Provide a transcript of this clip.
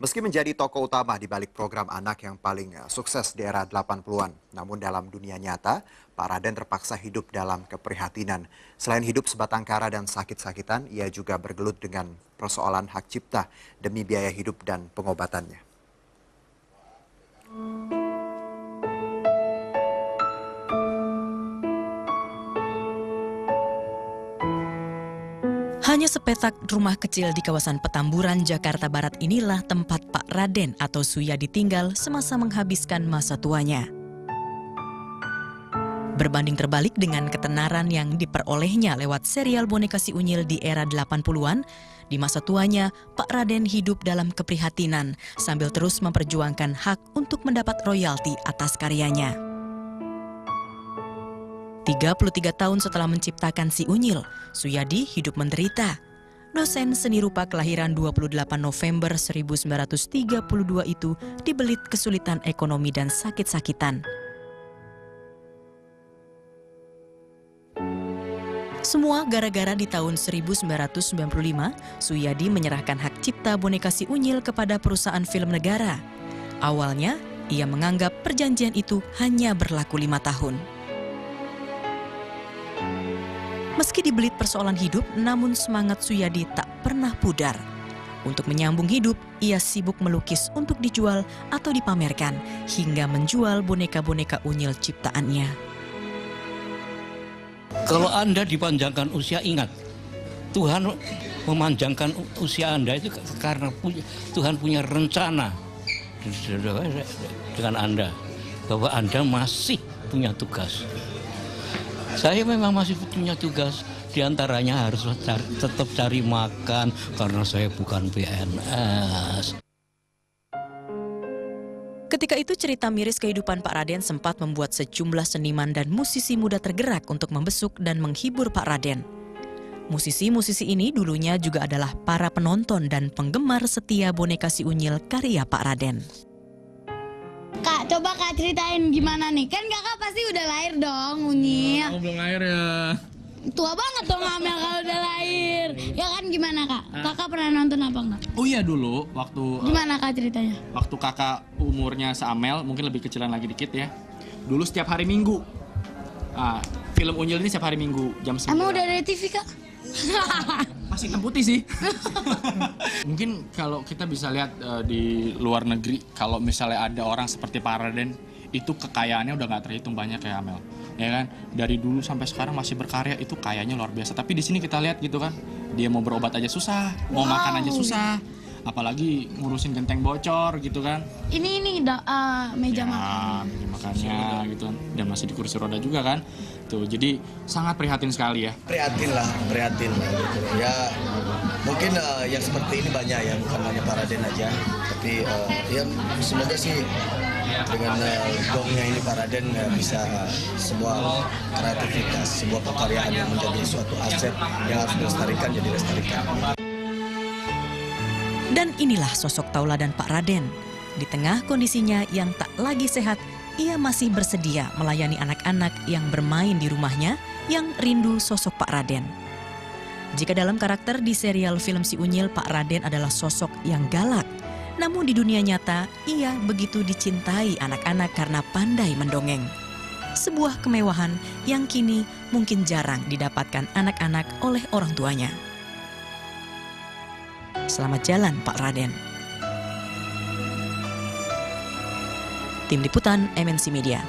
Meski menjadi tokoh utama di balik program anak yang paling sukses di era 80-an, namun dalam dunia nyata, Pak Raden terpaksa hidup dalam keprihatinan. Selain hidup sebatang kara dan sakit-sakitan, ia juga bergelut dengan persoalan hak cipta demi biaya hidup dan pengobatannya. Hanya sepetak rumah kecil di kawasan Petamburan, Jakarta Barat inilah tempat Pak Raden atau Suyadi tinggal semasa menghabiskan masa tuanya. Berbanding terbalik dengan ketenaran yang diperolehnya lewat serial boneka si Unyil di era 80-an, di masa tuanya Pak Raden hidup dalam keprihatinan sambil terus memperjuangkan hak untuk mendapat royalti atas karyanya. 33 tahun setelah menciptakan si Unyil, Suyadi hidup menderita. Dosen seni rupa kelahiran 28 November 1932 itu dibelit kesulitan ekonomi dan sakit-sakitan. Semua gara-gara di tahun 1995, Suyadi menyerahkan hak cipta boneka si Unyil kepada perusahaan film negara. Awalnya, ia menganggap perjanjian itu hanya berlaku 5 tahun. Meski dibelit persoalan hidup, namun semangat Suyadi tak pernah pudar. Untuk menyambung hidup, ia sibuk melukis untuk dijual atau dipamerkan, hingga menjual boneka-boneka Unyil ciptaannya. Kalau Anda dipanjangkan usia, ingat, Tuhan memanjangkan usia Anda itu karena Tuhan punya rencana dengan Anda, bahwa Anda masih punya tugas. Saya memang masih punya tugas, diantaranya harus tetap cari makan karena saya bukan PNS. Ketika itu cerita miris kehidupan Pak Raden sempat membuat sejumlah seniman dan musisi muda tergerak untuk membesuk dan menghibur Pak Raden. Musisi-musisi ini dulunya juga adalah para penonton dan penggemar setia boneka si Unyil karya Pak Raden. Kak, coba Kak ceritain gimana nih? Kan kakak pasti udah lahir dong, Unyil. Aku belum lahir ya. Tua banget dong Amel kalau udah lahir. Ya kan gimana Kak? Kakak pernah nonton apa enggak? Oh iya dulu waktu Gimana Kak ceritanya? waktu kakak umurnya seamel, mungkin lebih kecilan lagi dikit ya. Dulu setiap hari Minggu. Film Unyil ini setiap hari Minggu jam 9. Emang udah ada di TV Kak? Masih hitam putih sih. Mungkin kalau kita bisa lihat di luar negeri, kalau misalnya ada orang seperti Pak Raden, itu kekayaannya udah nggak terhitung banyak ya Amel. Ya kan, dari dulu sampai sekarang masih berkarya, itu kayanya luar biasa. Tapi di sini kita lihat gitu kan, dia mau berobat aja susah, mau makan aja susah, apalagi ngurusin genteng bocor gitu kan. Ini meja Ya, makan. meja makannya gitu kan, dan masih di kursi roda juga kan. Tuh, jadi sangat prihatin sekali ya. Prihatin lah gitu. Ya mungkin yang seperti ini banyak ya, bukan hanya Pak Raden aja, tapi ya semoga sih dengan gongnya ini Pak Raden bisa sebuah kreativitas, sebuah pekaryaan yang menjadi suatu aset yang harus dilestarikan jadi lestarikan. Dan inilah sosok tauladan Pak Raden. Di tengah kondisinya yang tak lagi sehat, ia masih bersedia melayani anak-anak yang bermain di rumahnya yang rindu sosok Pak Raden. Jika dalam karakter di serial film si Unyil, Pak Raden adalah sosok yang galak. Namun di dunia nyata, ia begitu dicintai anak-anak karena pandai mendongeng. Sebuah kemewahan yang kini mungkin jarang didapatkan anak-anak oleh orang tuanya. Selamat jalan Pak Raden. Tim Liputan MNC Media.